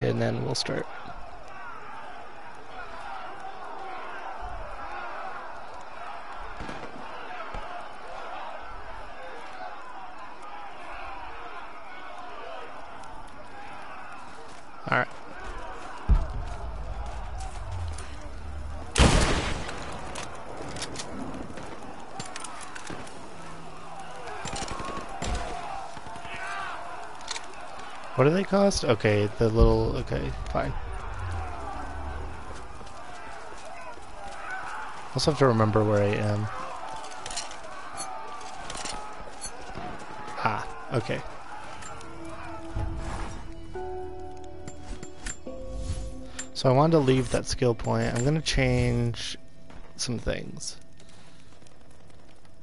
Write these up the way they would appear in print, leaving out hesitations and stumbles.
and then we'll start. All right. What do they cost? Okay, the little... Okay, fine. Also have to remember where I am. Ah, okay. So I wanted to leave that skill point. I'm going to change some things.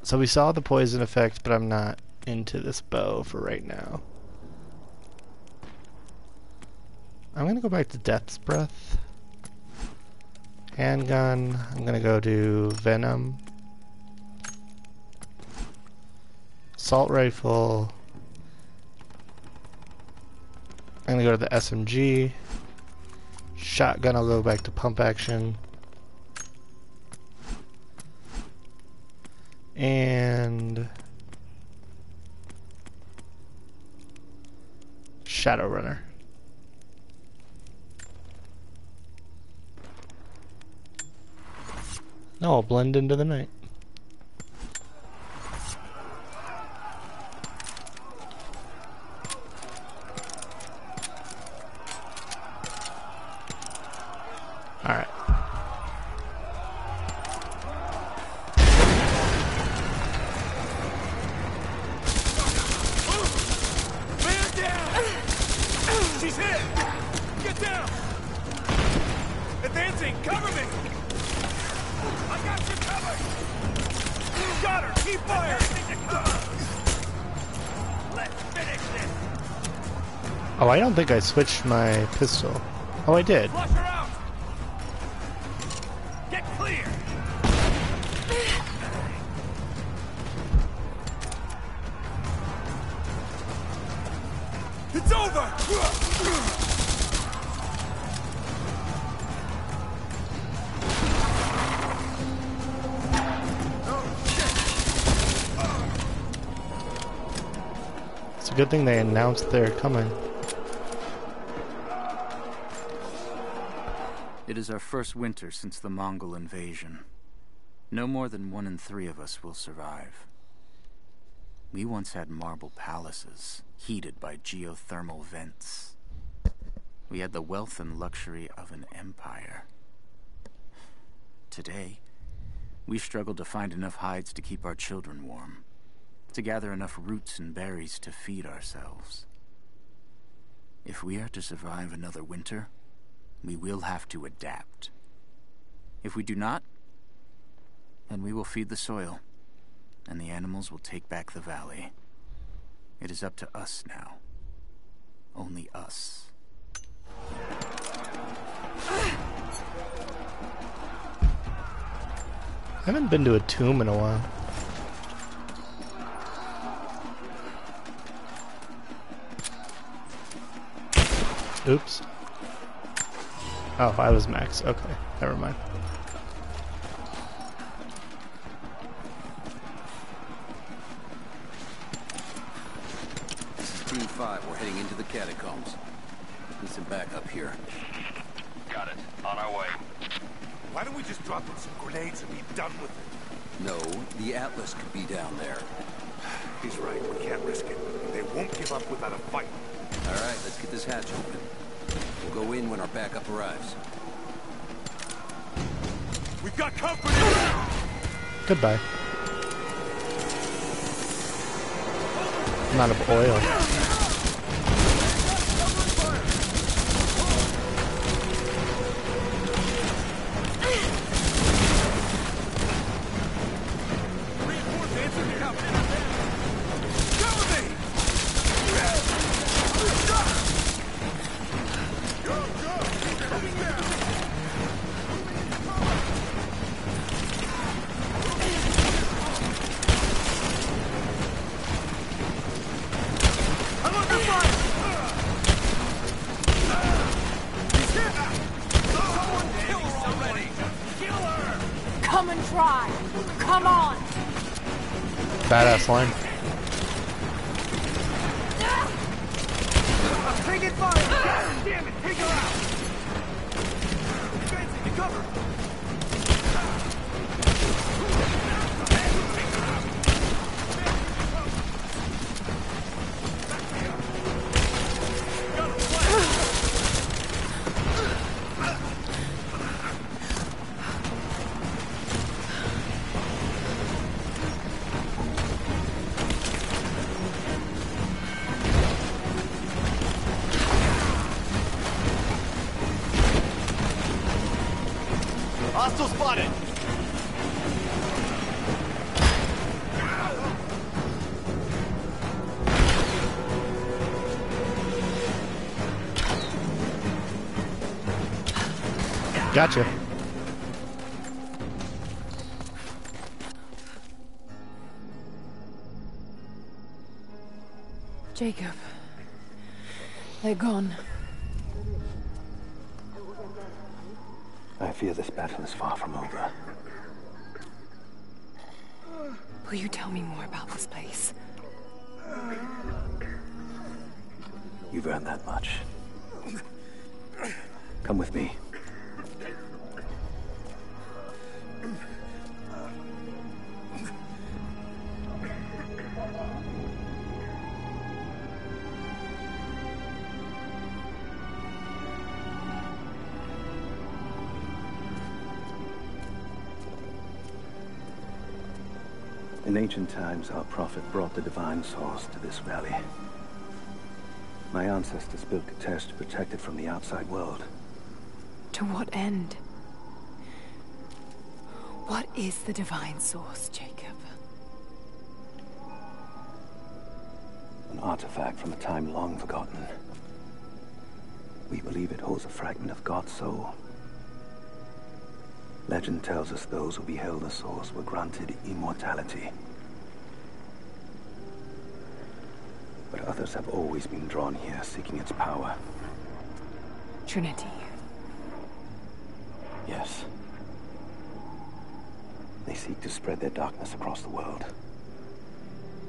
So we saw the poison effect, but I'm not into this bow for right now. I'm going to go back to Death's Breath. Handgun. I'm going to go to Venom. Assault Rifle. I'm going to go to the SMG. Shotgun, I'll go back to Pump Action. And... Shadowrunner. No, I'll blend into the night. Alright. Man down! She's hit! Get down! Advancing! Cover me! I got you covered! Got her! Keep firing! Let's finish this! Oh, I don't think I switched my pistol. Oh, I did. Flush her out! Get clear! It's over! It's a good thing they announced they're coming. It is our first winter since the Mongol invasion. No more than 1 in 3 of us will survive. We once had marble palaces, heated by geothermal vents. We had the wealth and luxury of an empire. Today, we struggle to find enough hides to keep our children warm, to gather enough roots and berries to feed ourselves. If we are to survive another winter, we will have to adapt. If we do not, then we will feed the soil, and the animals will take back the valley. It is up to us now. Only us. I haven't been to a tomb in a while. Oops. Oh, I was max. Okay, never mind. This is Team 5. We're heading into the catacombs. Need some backup here. Got it. On our way. Why don't we just drop in some grenades and be done with it? No, the Atlas could be down there. He's right. We can't risk it. They won't give up without a fight. All right, let's get this hatch open. We'll go in when our backup arrives. We've got company! Goodbye. I'm out of oil. I'm even try. Come on. Badass line. Taking fire! God damn it! Take her out! Fancy, to cover! Hostile spotted! Gotcha. Jacob. They're gone. I fear this battle is far from over. Will you tell me more about this place? You've earned that much. Come with me. In ancient times, our prophet brought the divine source to this valley. My ancestors built Kitezh to protect it from the outside world. To what end? What is the divine source, Jacob? An artifact from a time long forgotten. We believe it holds a fragment of God's soul. Legend tells us those who beheld the source were granted immortality. But others have always been drawn here, seeking its power. Trinity. Yes. They seek to spread their darkness across the world.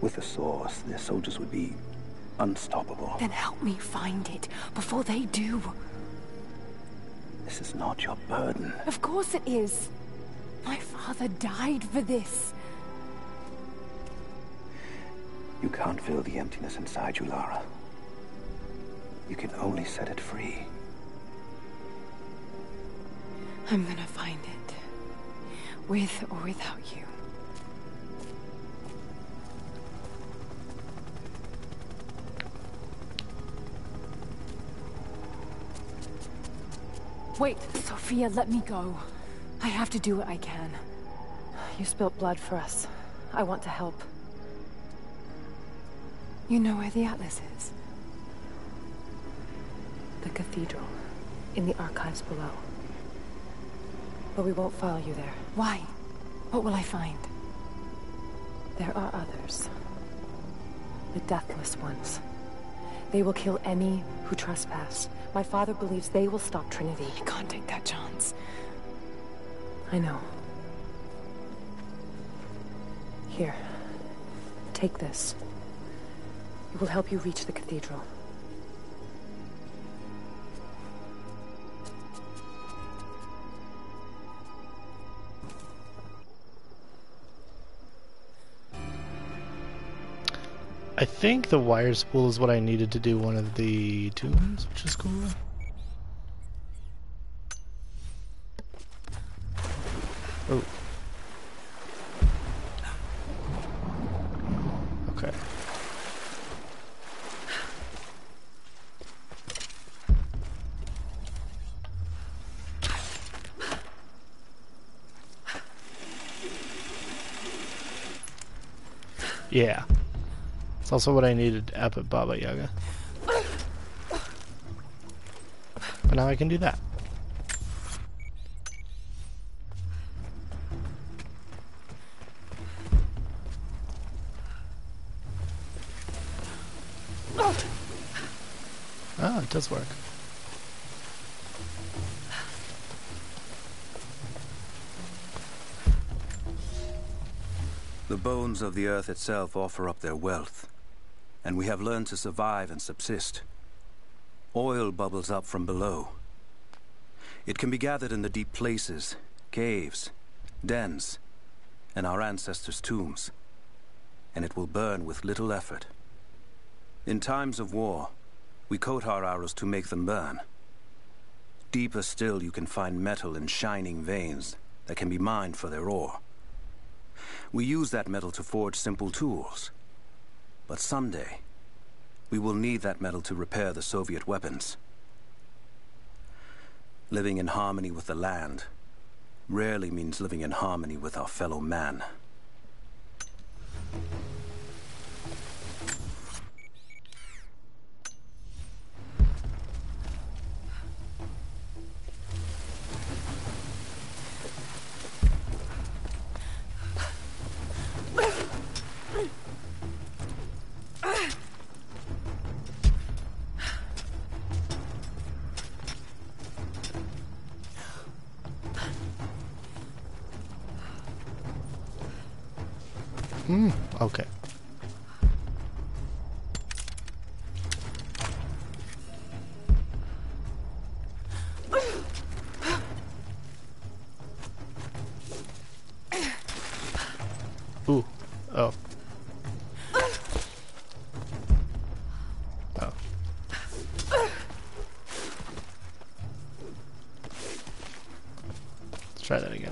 With the source, their soldiers would be unstoppable. Then help me find it before they do. This is not your burden. Of course it is. My father died for this. You can't fill the emptiness inside you, Lara. You can only set it free. I'm gonna find it. With or without you. Wait, Sophia, let me go. I have to do what I can. You spilt blood for us. I want to help. You know where the Atlas is? The cathedral, in the archives below. But we won't follow you there. Why? What will I find? There are others. The Deathless Ones. They will kill any who trespass. My father believes they will stop Trinity. I can't take that chance. I know. Here. Take this. It will help you reach the cathedral. I think the wire spool is what I needed to do one of the tombs, which is cool. Oh. Okay. Yeah. It's also what I needed up at Baba Yaga. But now I can do that. Oh, it does work. The bones of the earth itself offer up their wealth, and we have learned to survive and subsist. Oil bubbles up from below. It can be gathered in the deep places, caves, dens, and our ancestors' tombs, and it will burn with little effort. In times of war, we coat our arrows to make them burn. Deeper still, you can find metal in shining veins that can be mined for their ore. We use that metal to forge simple tools. But someday, we will need that metal to repair the Soviet weapons. Living in harmony with the land rarely means living in harmony with our fellow man. Okay. Ooh. Oh. Oh. Let's try that again.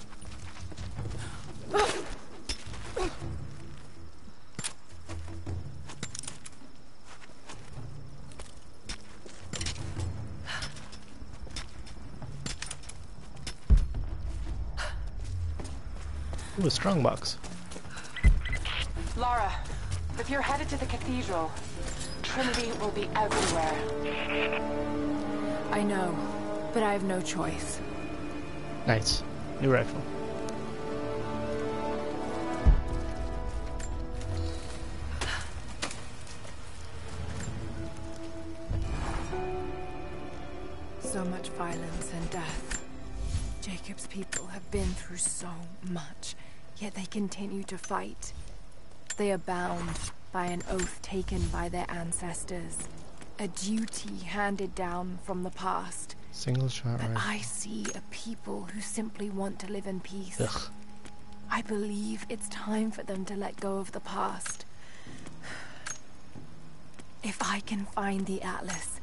Ooh, a strongbox. Lara, if you're headed to the cathedral, Trinity will be everywhere. I know, but I have no choice. Nice. New rifle. So much violence and death. Jacob's people have been through so much, yet they continue to fight. They are bound by an oath taken by their ancestors, a duty handed down from the past. Single shot But rifle. I see a people who simply want to live in peace. Ugh. I believe it's time for them to let go of the past. If I can find the Atlas,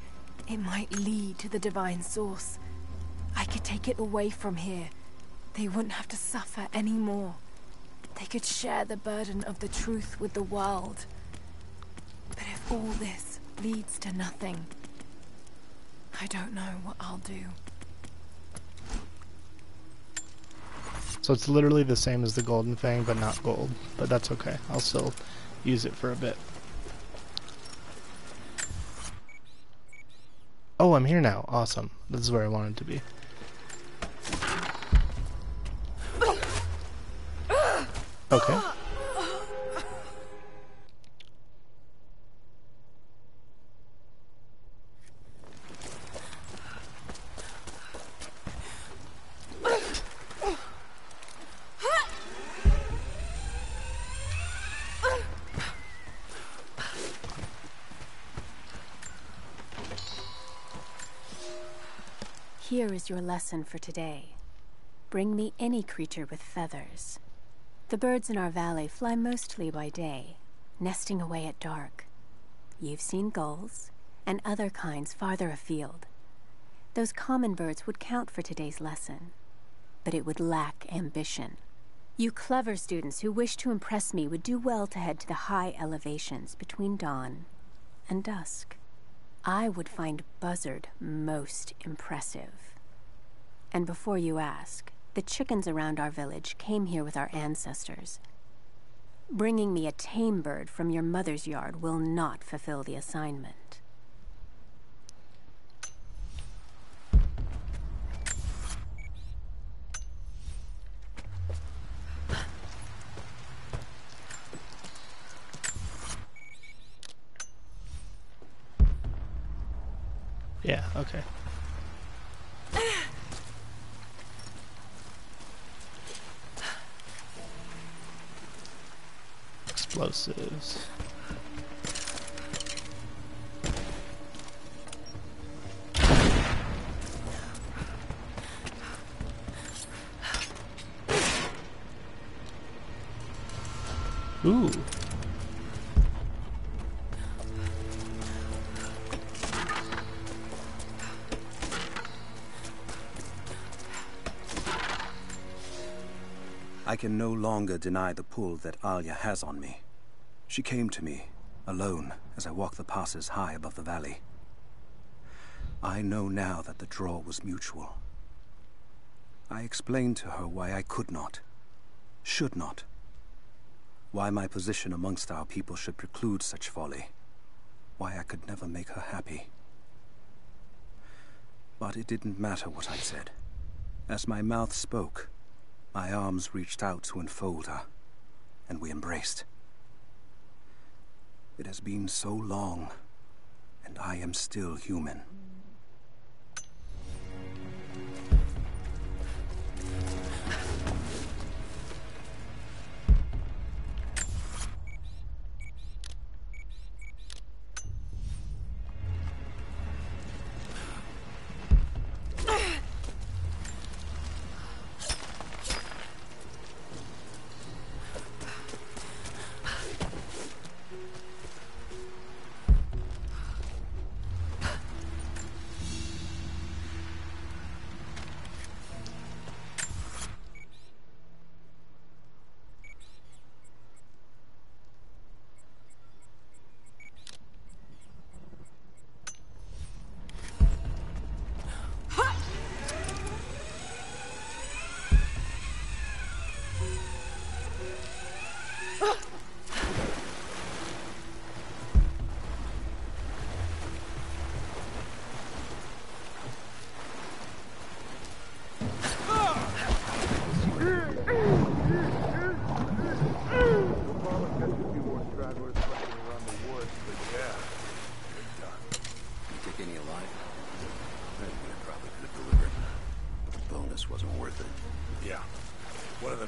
it might lead to the divine source. I could take it away from here. They wouldn't have to suffer anymore. They could share the burden of the truth with the world. But if all this leads to nothing, I don't know what I'll do. So it's literally the same as the Golden Fang, but not gold. But that's okay. I'll still use it for a bit. Oh, I'm here now. Awesome. This is where I wanted to be. Okay. Here is your lesson for today. Bring me any creature with feathers. The birds in our valley fly mostly by day, nesting away at dark. You've seen gulls and other kinds farther afield. Those common birds would count for today's lesson, but it would lack ambition. You clever students who wish to impress me would do well to head to the high elevations between dawn and dusk. I would find Buzzard most impressive. And before you ask, the chickens around our village came here with our ancestors. Bringing me a tame bird from your mother's yard will not fulfill the assignment. Yeah, okay. explosives. Ooh. I can no longer deny the pull that Alia has on me. She came to me, alone, as I walked the passes high above the valley. I know now that the draw was mutual. I explained to her why I could not, should not. Why my position amongst our people should preclude such folly. Why I could never make her happy. But it didn't matter what I said. As my mouth spoke, my arms reached out to enfold her, and we embraced. It has been so long, and I am still human.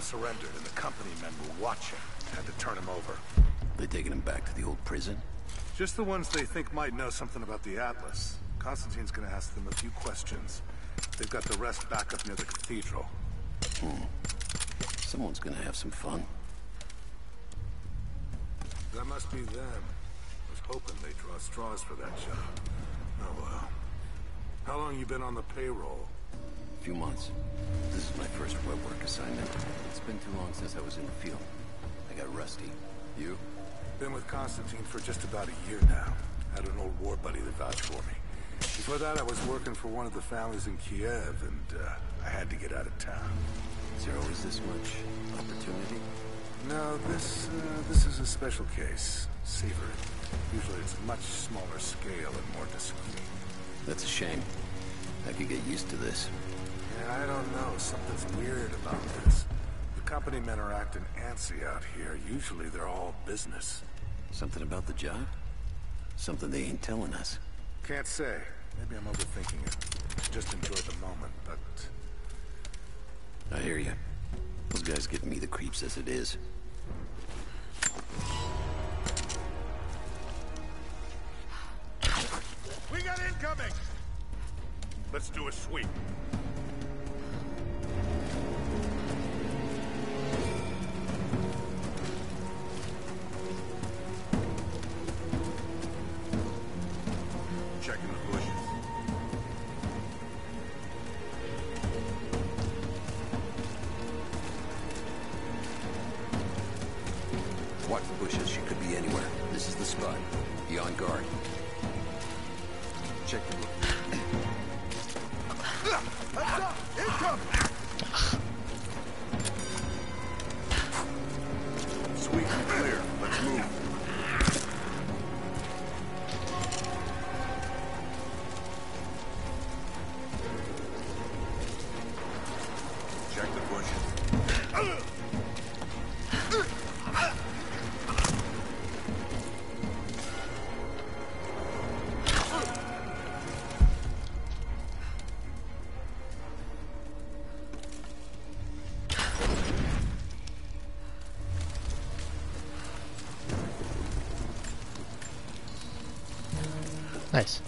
Surrendered and the company men were watching. Had to turn him over. They taking him back to the old prison? Just the ones they think might know something about the Atlas. Constantine's gonna ask them a few questions. They've got the rest back up near the cathedral. Someone's gonna have some fun. That must be them. I was hoping they'd draw straws for that job. Oh well. How long you been on the payroll? A few months. This is my first web work assignment. It's been too long since I was in the field. I got rusty. You? Been with Constantine for just about a year now. Had an old war buddy that vouched for me. Before that, I was working for one of the families in Kiev, and I had to get out of town. Is there always this much opportunity? No, this is a special case. Savor it. Usually it's much smaller scale and more discreet. That's a shame. I could get used to this. I don't know. Something's weird about this. The company men are acting antsy out here. Usually they're all business. Something about the job? Something they ain't telling us. Can't say. Maybe I'm overthinking it. Just enjoy the moment, but... I hear you. Those guys give me the creeps as it is. We got incoming! Let's do a sweep. Checking the bushes. Watch the bushes. She could be anywhere. This is the spot. Be on guard. Check the bushes. Sweet and clear. Let's move. Check the bushes. Nice.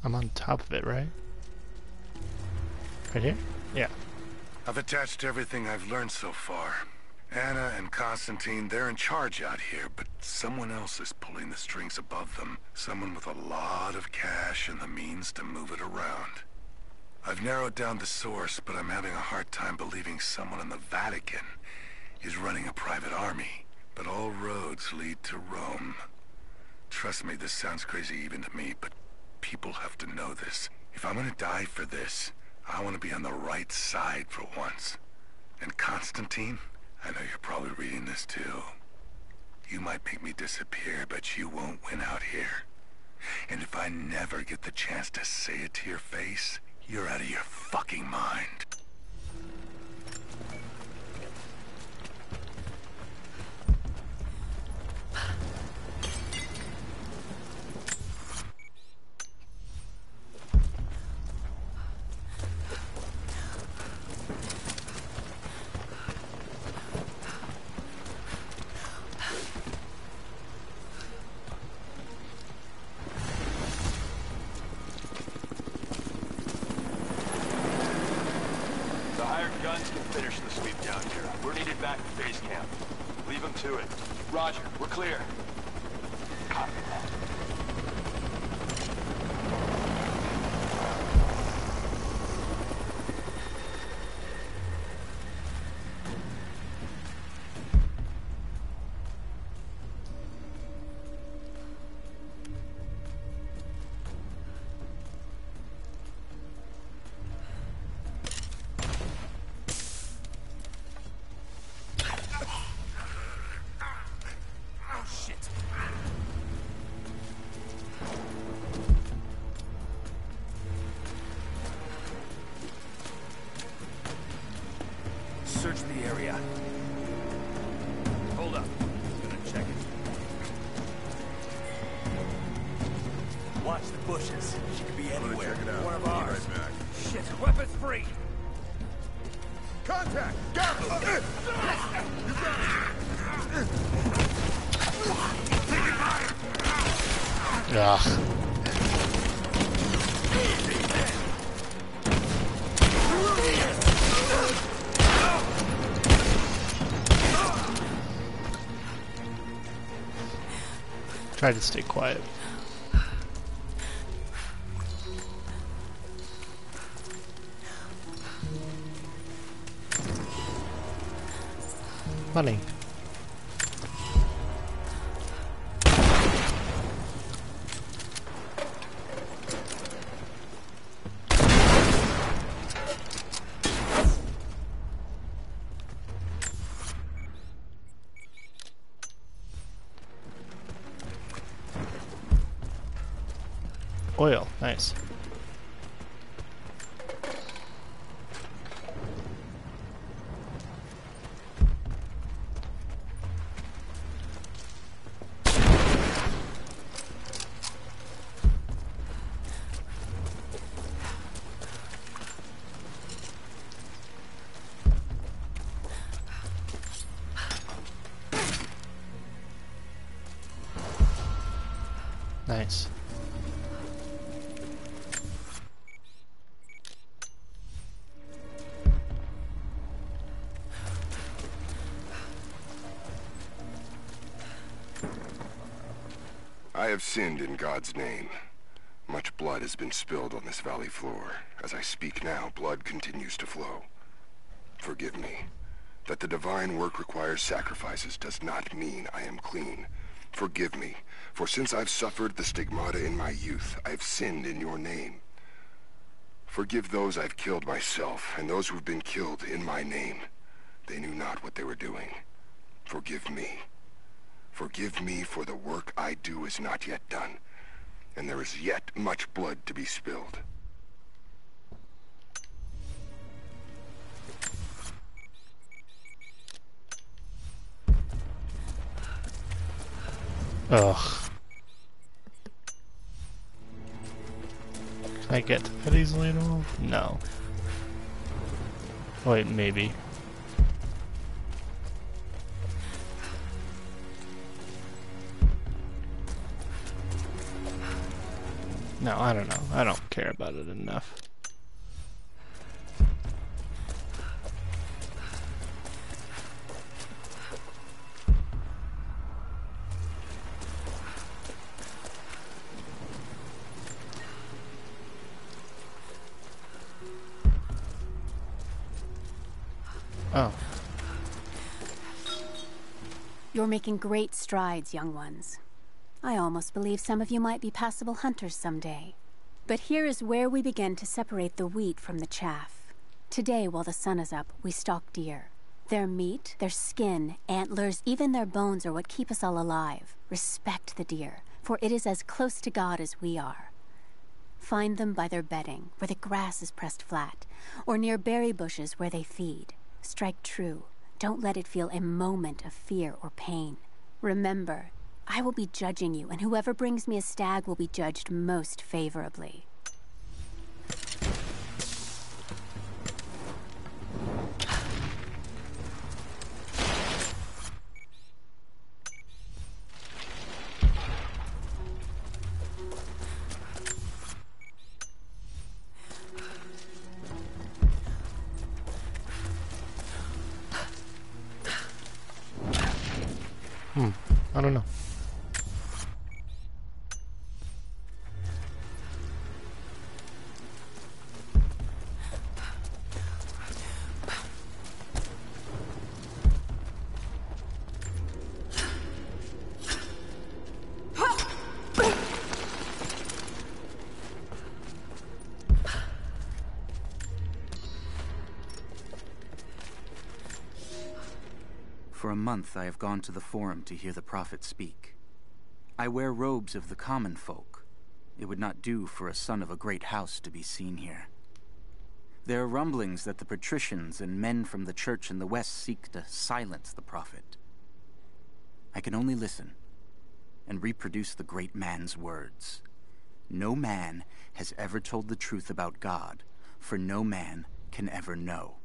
I'm on top of it, right? Right here? Yeah. I've attached everything I've learned so far. Anna and Constantine, they're in charge out here, but someone else is pulling the strings above them. Someone with a lot of cash and the means to move it around. I've narrowed down the source, but I'm having a hard time believing someone in the Vatican is running a private army. But all roads lead to Rome. Trust me, this sounds crazy even to me, but people have to know this. If I'm gonna die for this, I want to be on the right side for once. And Constantine, I know you're probably reading this too. You might make me disappear, but you won't win out here. And if I never get the chance to say it to your face, you're out of your fucking mind. Guns can finish the sweep down here. We're needed back at base camp. Leave them to it. Roger, we're clear. Copy that. Search the area. Hold up. I'm gonna check it. Watch the bushes. She could be anywhere. Check it out. One of Be ours. right back. Shit, weapons free. Contact! Gareth! Ugh. Try to stay quiet. Money. Oil, nice. Nice. I have sinned in God's name. My much blood has been spilled on this valley floor. As I speak now, blood continues to flow. Forgive me. That the divine work requires sacrifices does not mean I am clean. Forgive me, for since I've suffered the stigmata in my youth, I've sinned in your name. Forgive those I've killed myself, and those who've been killed in my name. They knew not what they were doing. Forgive me. Forgive me, for the work I do is not yet done, and there is yet much blood to be spilled. Ugh. Can I get to that easily at all? No. Wait, maybe. No, I don't know. I don't care about it enough. Oh. You're making great strides, young ones. I almost believe some of you might be passable hunters someday. But here is where we begin to separate the wheat from the chaff. Today, while the sun is up, we stalk deer. Their meat, their skin, antlers, even their bones are what keep us all alive. Respect the deer, for it is as close to God as we are. Find them by their bedding, where the grass is pressed flat, or near berry bushes where they feed. Strike true. Don't let it feel a moment of fear or pain. Remember, I will be judging you, and whoever brings me a stag will be judged most favorably. I don't know. For a month I have gone to the Forum to hear the Prophet speak. I wear robes of the common folk. It would not do for a son of a great house to be seen here. There are rumblings that the patricians and men from the church in the west seek to silence the Prophet. I can only listen and reproduce the great man's words. No man has ever told the truth about God, for no man can ever know.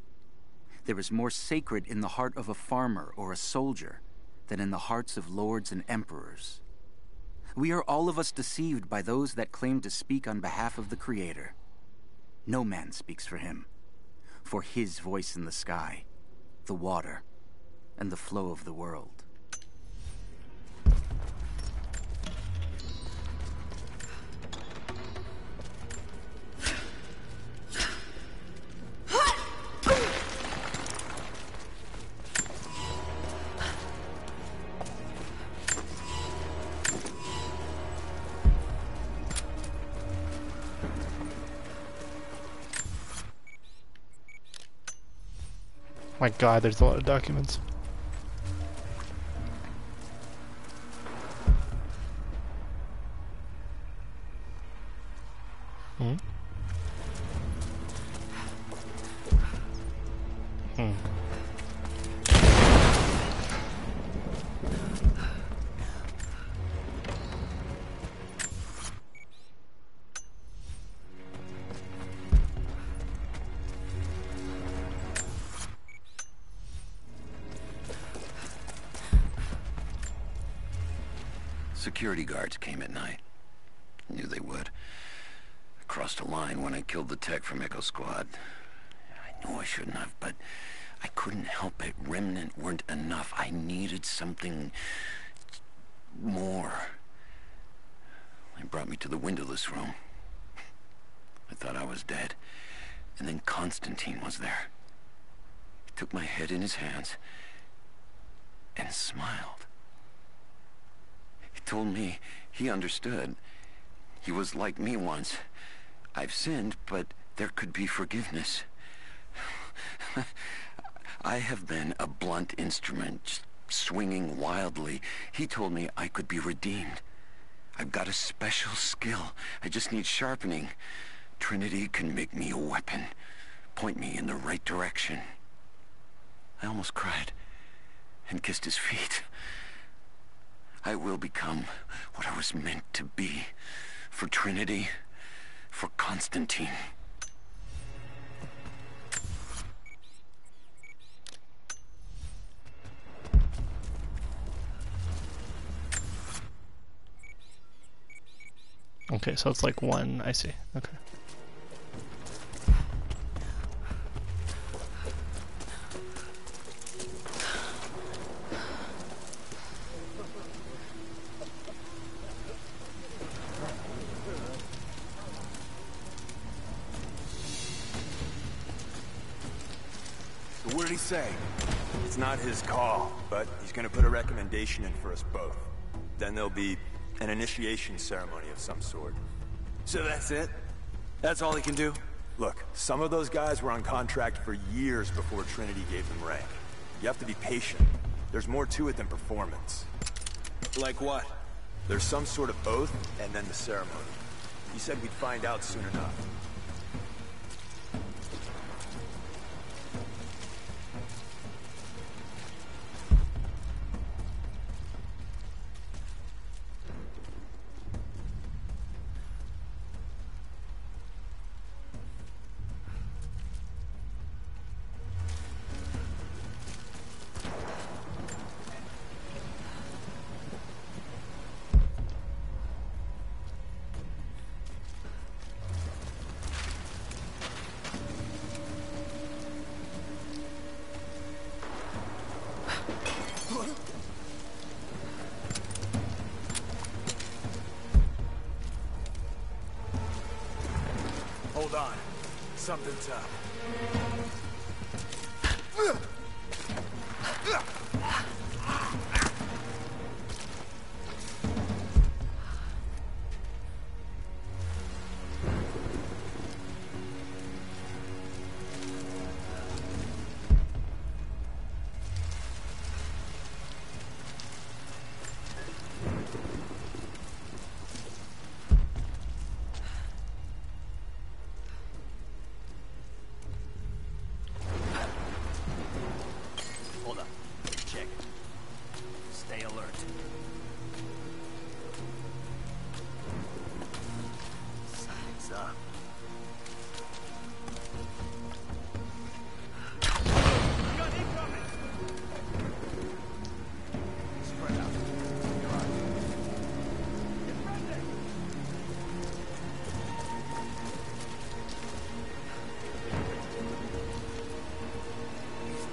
There is more sacred in the heart of a farmer or a soldier than in the hearts of lords and emperors. We are all of us deceived by those that claim to speak on behalf of the Creator. No man speaks for him, for his voice in the sky, the water, and the flow of the world. My God, there's a lot of documents. Security guards came at night. Knew they would. I crossed a line when I killed the tech from Echo Squad. I knew I shouldn't have, but I couldn't help it. Remnant weren't enough. I needed something more. They brought me to the windowless room. I thought I was dead. And then Constantine was there. He took my head in his hands and smiled. He told me he understood. He was like me once. I've sinned, but there could be forgiveness. I have been a blunt instrument, swinging wildly. He told me I could be redeemed. I've got a special skill. I just need sharpening. Trinity can make me a weapon, point me in the right direction. I almost cried and kissed his feet. I will become what I was meant to be. For Trinity, for Constantine. Okay, so it's like one, I see. Okay. So what did he say? It's not his call, but he's gonna put a recommendation in for us both. Then there'll be an initiation ceremony of some sort. So that's it? That's all he can do? Look, some of those guys were on contract for years before Trinity gave them rank. You have to be patient. There's more to it than performance. Like what? There's some sort of oath, and then the ceremony. He said we'd find out soon enough. Hold on. Something's up.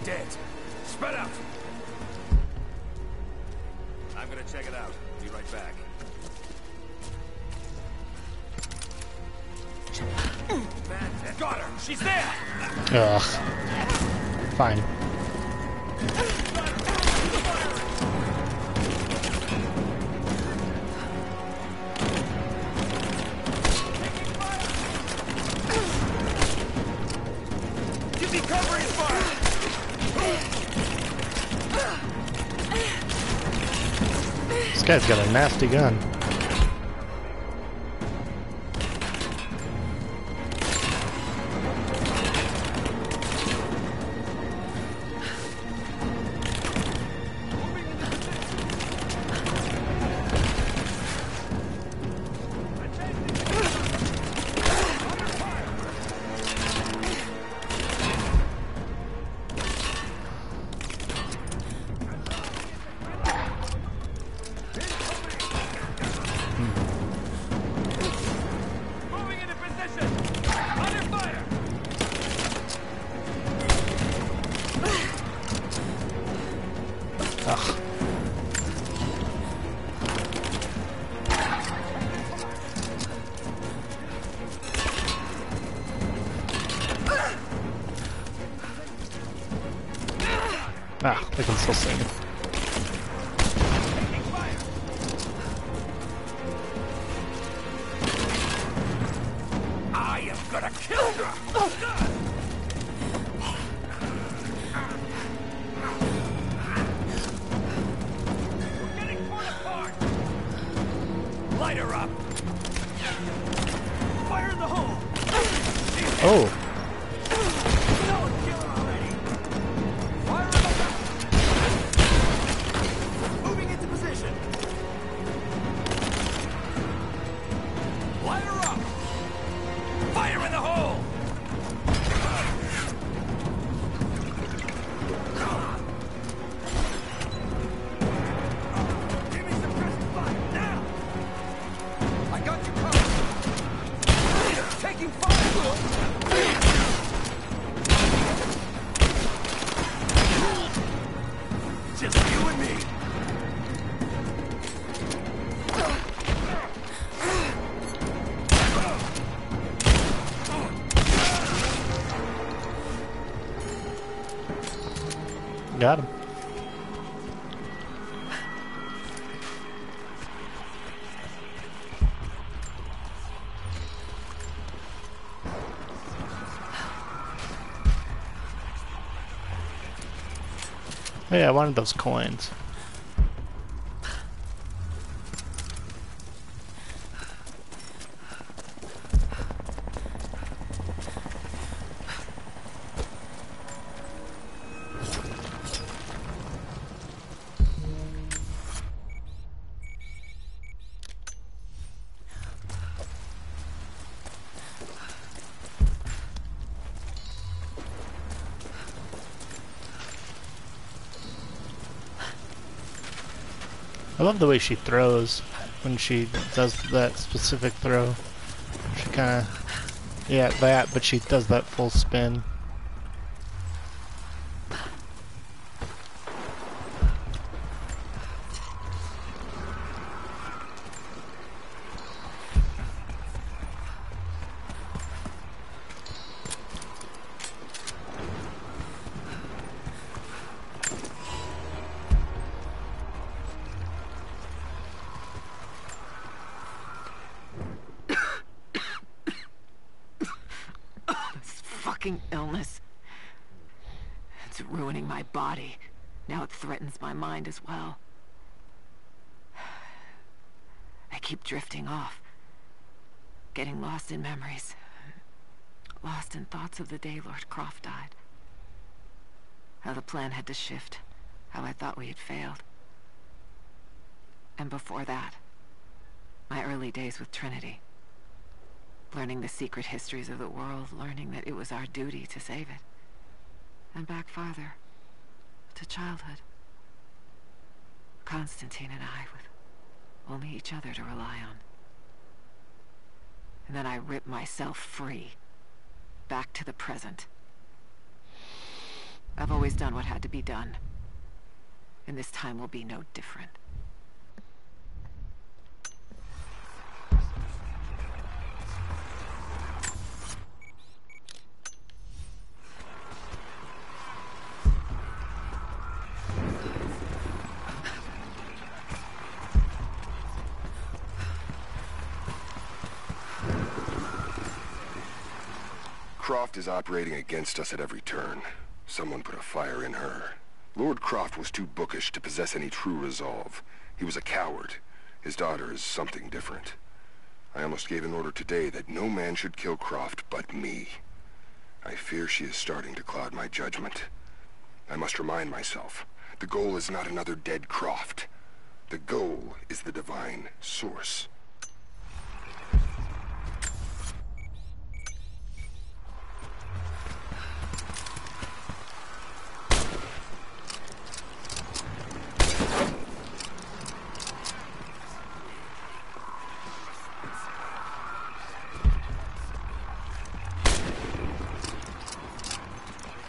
Dead. Spread out! I'm gonna check it out. Be right back. Got her! She's there! Ugh. Fine. Give me cover and fire! This guy's got a nasty gun. Ah, I can still sing. I am gonna kill you! We're getting torn apart! Light her up! Fire in the hole! Oh! No, kill her already! Fire in the back! Moving into position! Light her up! Fire in the hole! Give me some pressing fire, now! I got you covered! Taking fire! Just you and me! Got him. Oh yeah, I wanted those coins. I love the way she throws when she does that specific throw. She kinda... yeah, that, but she does that full spin. Illness. It's ruining my body. Now it threatens my mind as well. I keep drifting off. Getting lost in memories. Lost in thoughts of the day Lord Croft died. How the plan had to shift. How I thought we had failed. And before that, my early days with Trinity. Learning the secret histories of the world, learning that it was our duty to save it. And back farther, to childhood. Constantine and I, with only each other to rely on. And then I ripped myself free, back to the present. I've always done what had to be done, and this time will be no different. Croft is operating against us at every turn. Someone put a fire in her. Lord Croft was too bookish to possess any true resolve. He was a coward. His daughter is something different. I almost gave an order today that no man should kill Croft but me. I fear she is starting to cloud my judgment. I must remind myself, the goal is not another dead Croft. The goal is the divine source.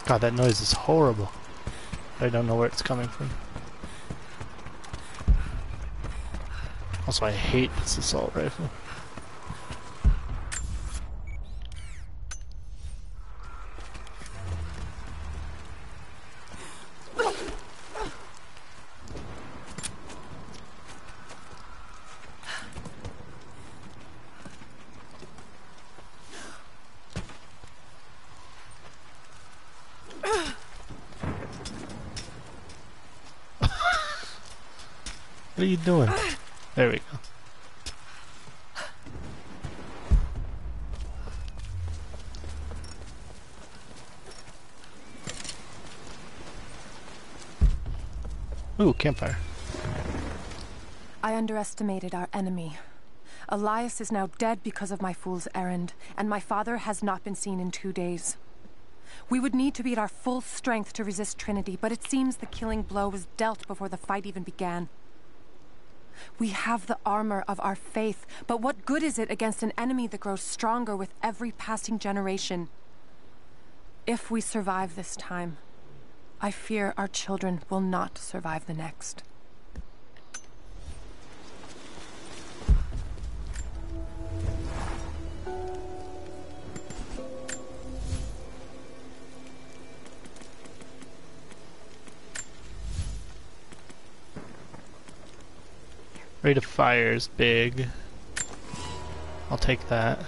God, that noise is horrible. I don't know where it's coming from. Also, I hate this assault rifle. What are you doing? There we go. Ooh, campfire. I underestimated our enemy. Elias is now dead because of my fool's errand, and my father has not been seen in 2 days. We would need to be at our full strength to resist Trinity, but it seems the killing blow was dealt before the fight even began. We have the armor of our faith, but what good is it against an enemy that grows stronger with every passing generation? If we survive this time, I fear our children will not survive the next. Rate of fire is big. I'll take that.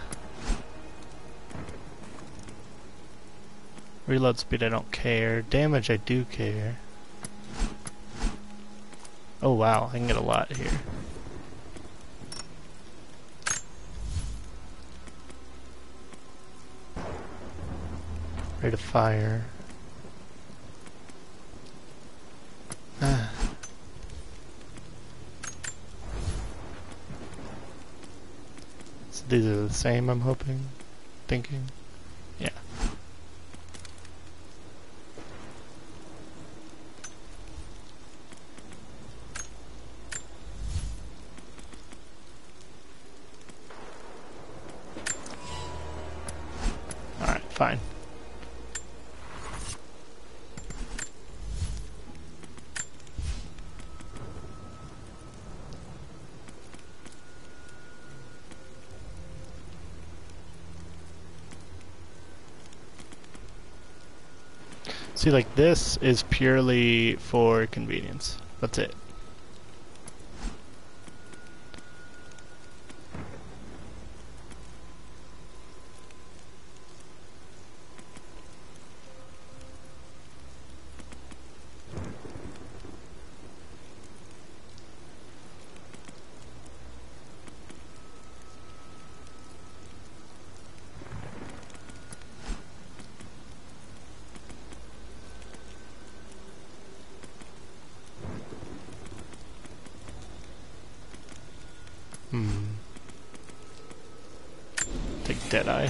Reload speed I don't care. Damage I do care. Oh wow, I can get a lot here. Rate of fire. These are the same, I'm hoping, thinking. Yeah. Alright, fine. See, like, this is purely for convenience. That's it. Take Deadeye.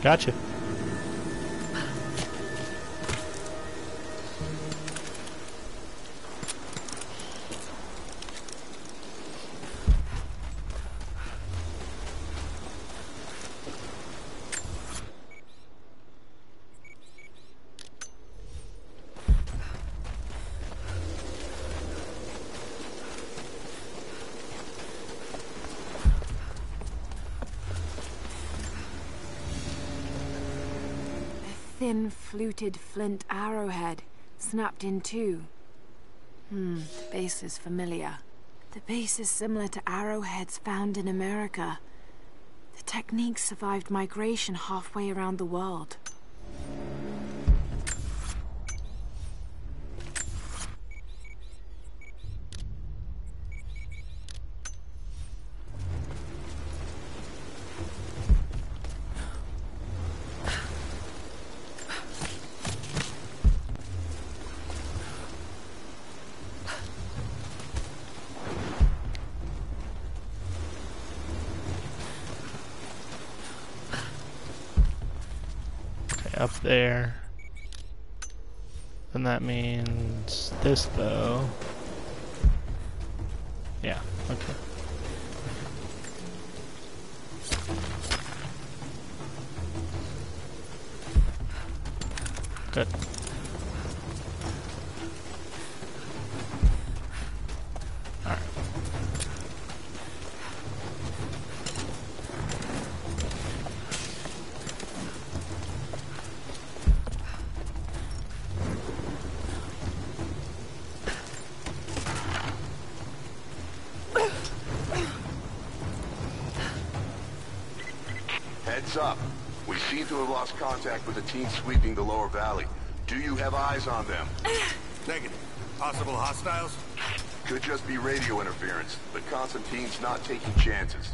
Gotcha. Thin, fluted flint arrowhead, snapped in two. The base is familiar. The base is similar to arrowheads found in America. The technique survived migration halfway around the world. Up there. Then that means this though. Yeah, okay. Good. Alright. Heads up. We seem to have lost contact with the team sweeping the lower valley. Do you have eyes on them? Negative. Possible hostiles? Could just be radio interference, but Constantine's not taking chances.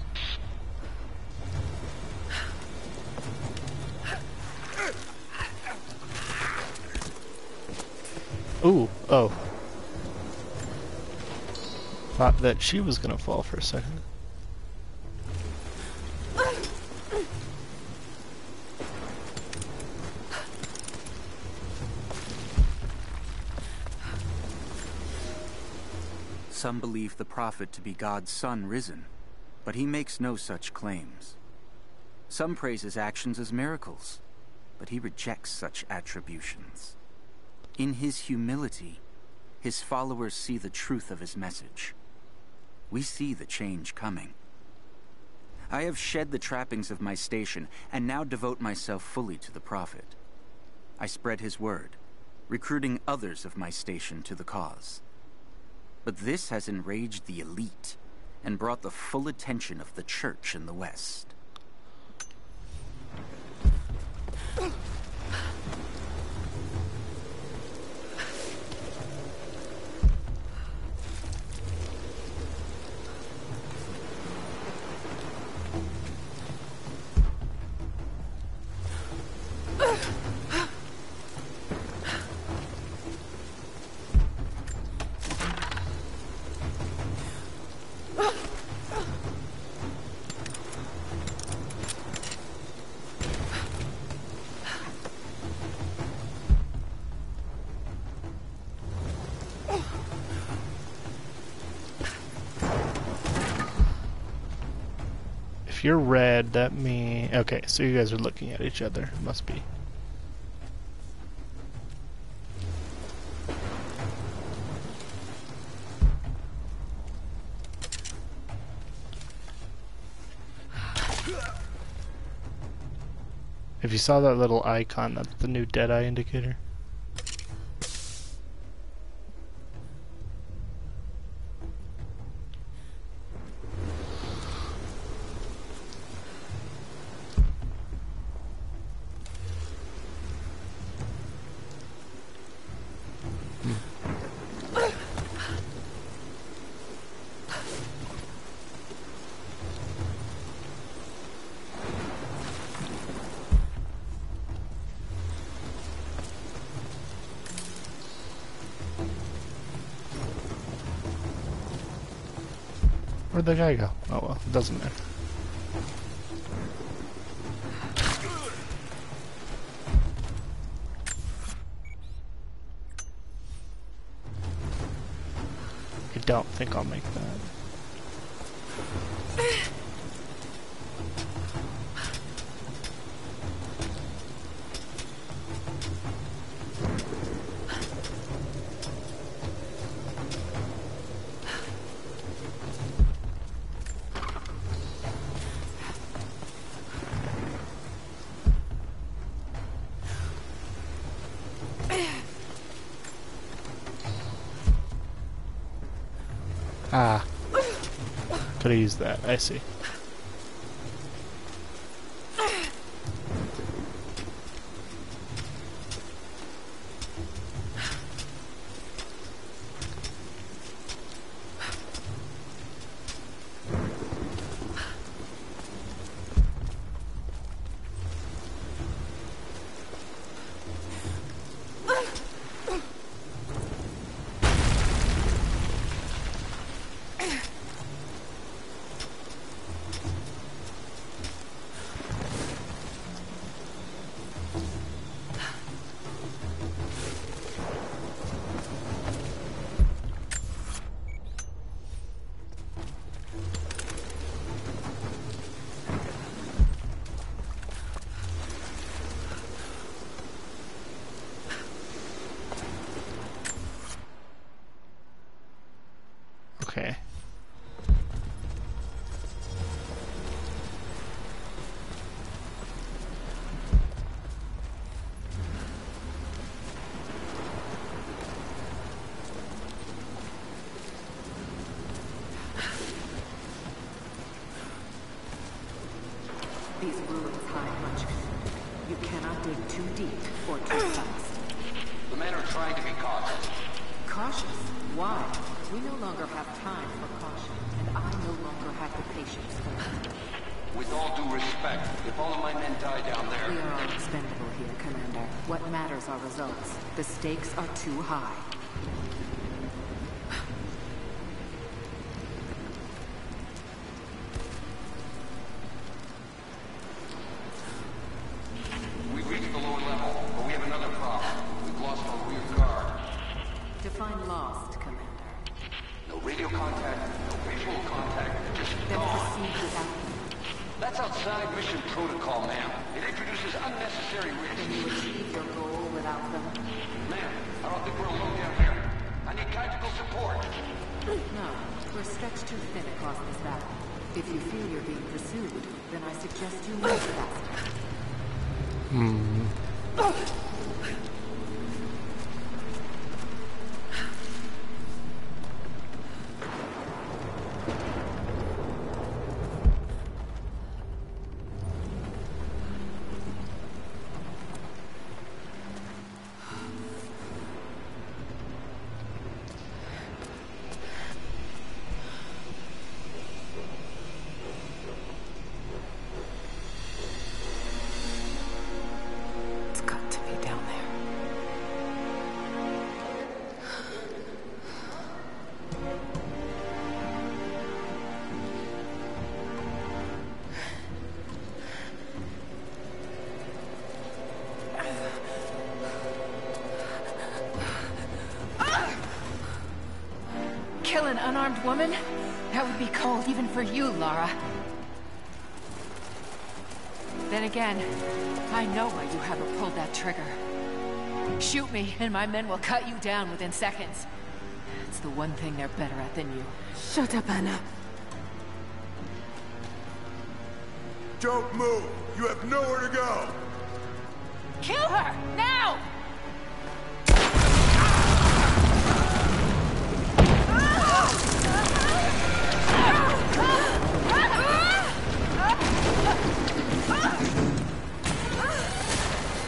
Ooh, oh. Thought that she was gonna fall for a second. Some believe the prophet to be God's son risen, but he makes no such claims. Some praise his actions as miracles, but he rejects such attributions. In his humility, his followers see the truth of his message. We see the change coming. I have shed the trappings of my station and now devote myself fully to the prophet. I spread his word, recruiting others of my station to the cause. But this has enraged the elite and brought the full attention of the church in the West. If you're red, that means... Okay, so you guys are looking at each other. Must be. If you saw that little icon, that's the new Deadeye indicator. Where'd the guy go? Oh well, it doesn't matter. I don't think I'll make that. Ah. Could have used that, I see. These ruins hide much. You cannot dig too deep or too fast. The men are trying to be cautious. Cautious? Why? We no longer have time for caution, and I no longer have the patience for it. With all due respect, if all of my men die down there... We are all expendable here, Commander. What matters are results. The stakes are too high. We've reached the lower level, but we have another problem. We've lost our rear guard. Define lost, Commander. No radio contact, no visual contact, just Then gone. proceed without me. That's outside mission protocol, ma'am. It introduces unnecessary Can you risks. achieve your goal without them? Ma'am, I don't think we're alone down here. I need tactical support. No, we're stretched too thin across this valley. If you feel you're being pursued, then I suggest you move faster. It's got to be down there. Kill an unarmed woman? That would be cold even for you, Lara. Then again, I know why you haven't pulled that trigger. Shoot me, and my men will cut you down within seconds. It's the one thing they're better at than you. Shut up, Anna. Don't move! You have nowhere to go! Kill her! Now!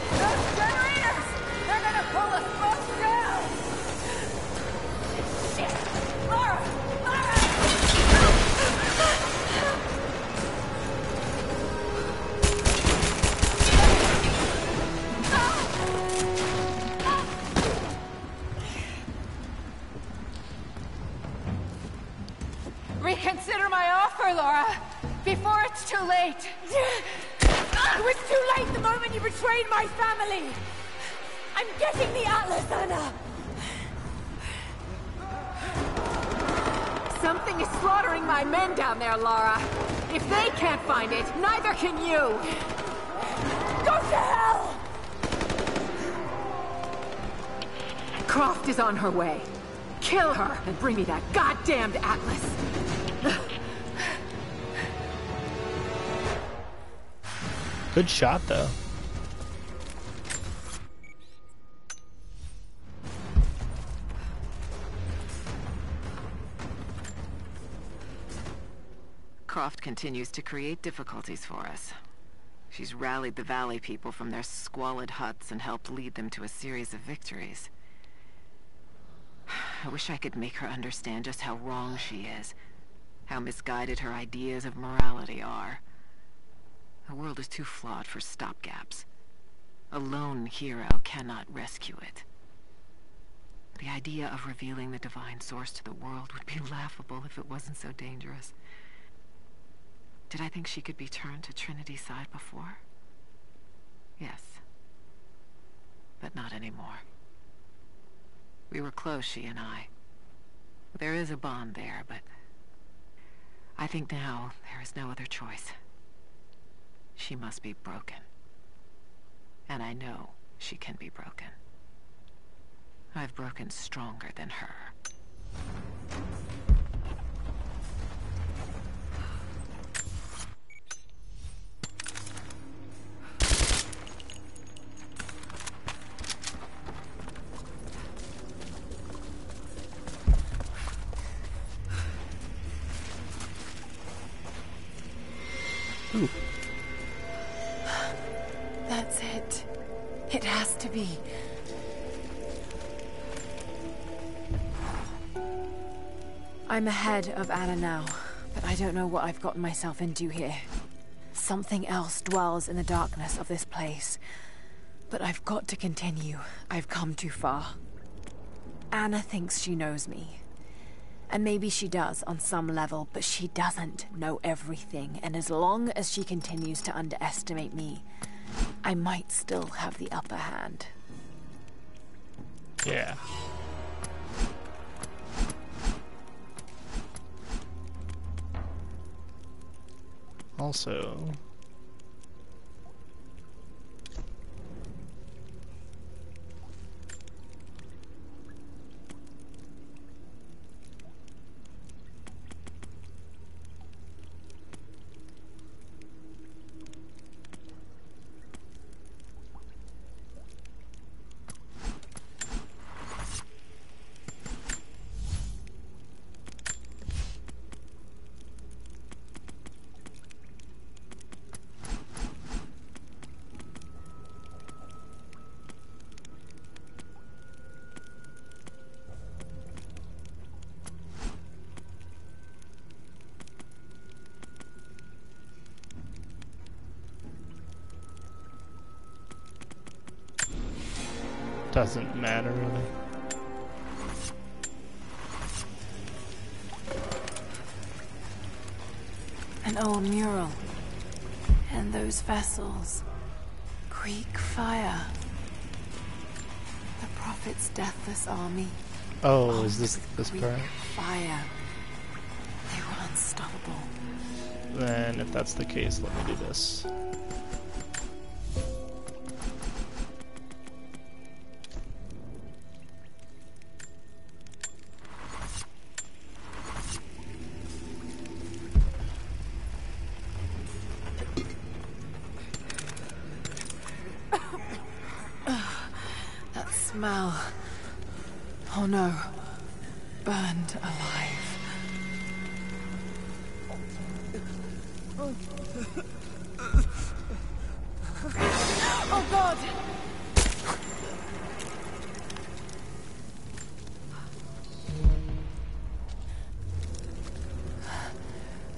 Those generators! They're gonna pull us both down! Shit! Lara! Lara! Reconsider my offer, Laura, before it's too late. It was too late the moment you betrayed my family! I'm getting the Atlas, Anna! Something is slaughtering my men down there, Lara. If they can't find it, neither can you. Go to hell! Croft is on her way. Kill her and bring me that goddamned Atlas. Good shot, though. Croft continues to create difficulties for us. She's rallied the Valley people from their squalid huts and helped lead them to a series of victories. I wish I could make her understand just how wrong she is, how misguided her ideas of morality are. The world is too flawed for stopgaps. A lone hero cannot rescue it. The idea of revealing the divine source to the world would be laughable if it wasn't so dangerous. Did I think she could be turned to Trinity's side before? Yes. But not anymore. We were close, she and I. There is a bond there, but I think now there is no other choice. She must be broken. And I know she can be broken. I've broken stronger than her. Ooh. That's it. It has to be. I'm ahead of Anna now, but I don't know what I've gotten myself into here. Something else dwells in the darkness of this place. But I've got to continue. I've come too far. Anna thinks she knows me. And maybe she does on some level, but she doesn't know everything. And as long as she continues to underestimate me, I might still have the upper hand. Yeah. Also... doesn't matter really. An old mural. And those vessels. Greek fire. The Prophet's deathless army. Oh, is this Greek part? Fire. They were unstoppable. Then if that's the case, let me do this. Smell. Oh no. Burned alive. Oh God!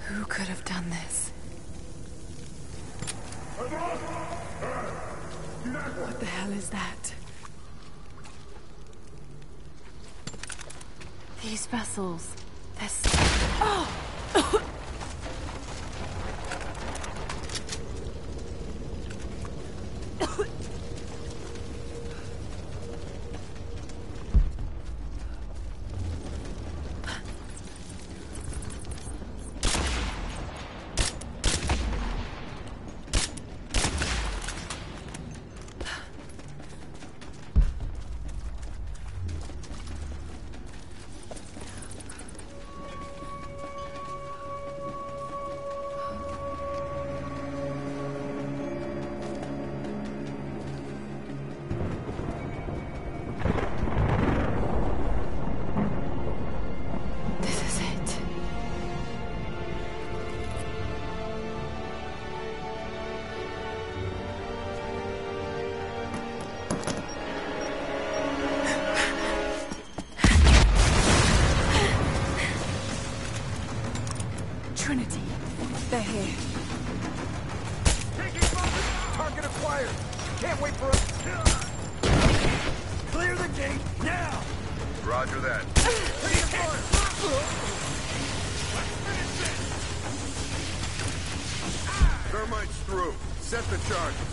Who could have done this? What the hell is that? These vessels, they're oh! Trinity. They're here. Taking focus! Target acquired! Can't wait for us. Clear the gate now! Roger that. Thermite's through. Set the charges.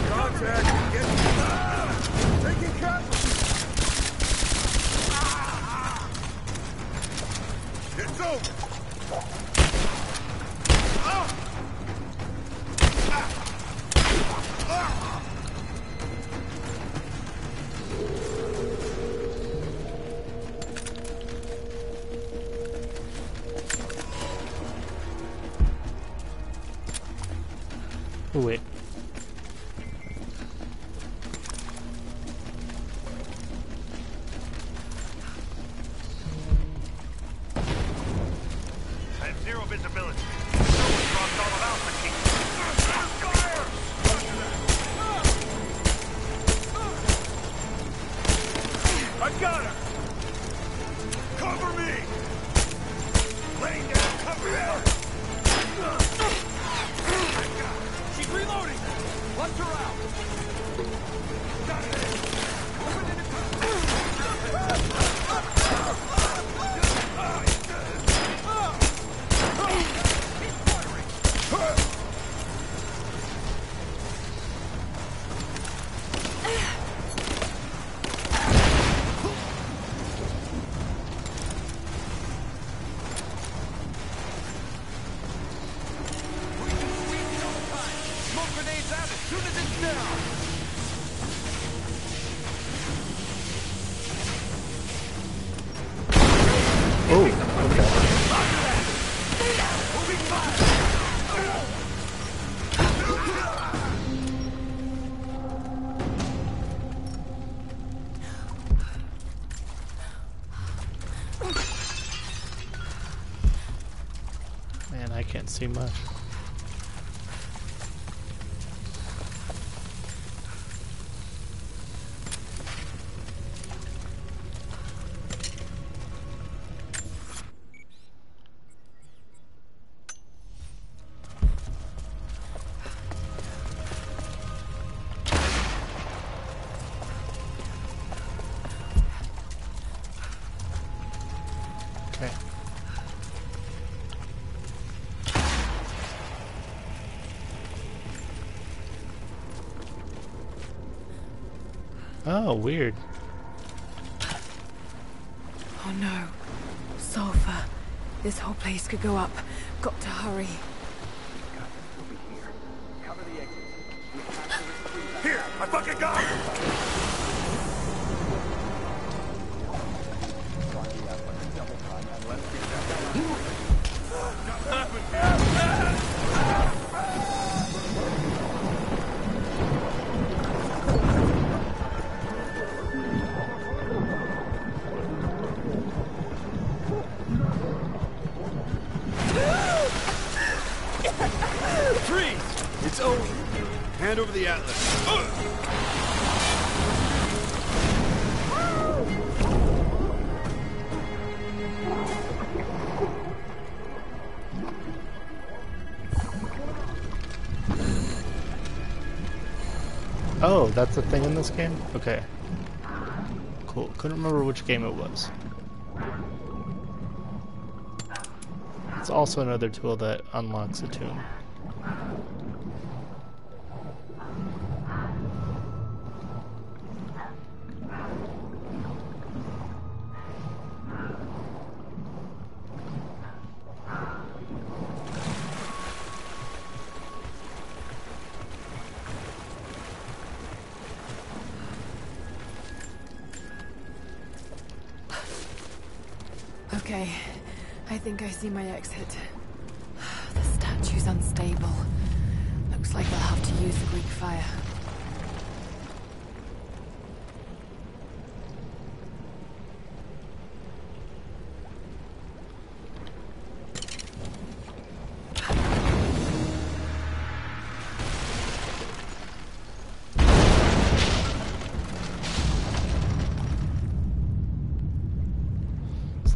Contact! Get taking cut! It's over! Oh, wait. That's Cover me! Laying down, cover there! She's reloading! Punch her out! Got it! Moving into Man, I can't see much. Okay. Oh, weird. Oh no. Sulfur. This whole place could go up. Got to hurry. here! I fucking got him! Freeze! It's over. Hand over the atlas. Oh, that's a thing in this game? Okay. Cool. Couldn't remember which game it was. It's also another tool that unlocks a tomb. Okay, I think I see my exit. The statue's unstable. Looks like they'll have to use the Greek fire.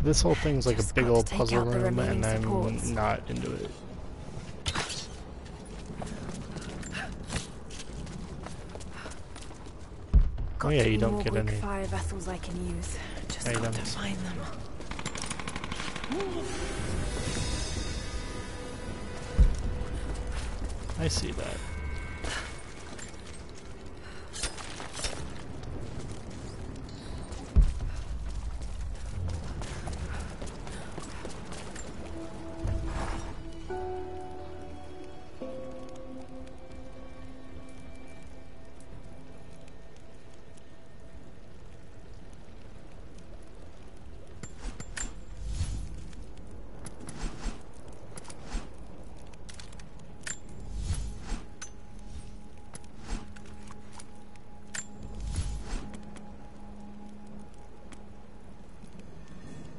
This whole thing's like a big old puzzle room, and I'm supports. not into it. Oh yeah, you don't get any fire vessels I can use. Just got to items. find them. I see that.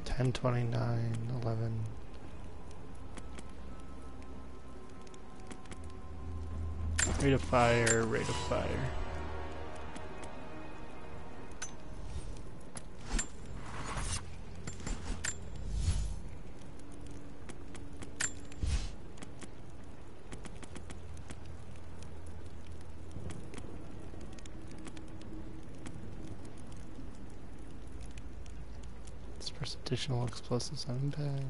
Ten 29, 11. Rate of fire, rate of fire. Disperse additional explosives on impact.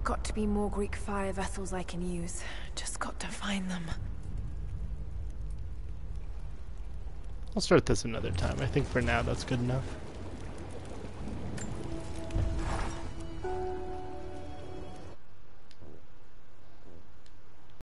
Got to be more Greek fire vessels I can use. Just got to find them. I'll start this another time. I think for now that's good enough.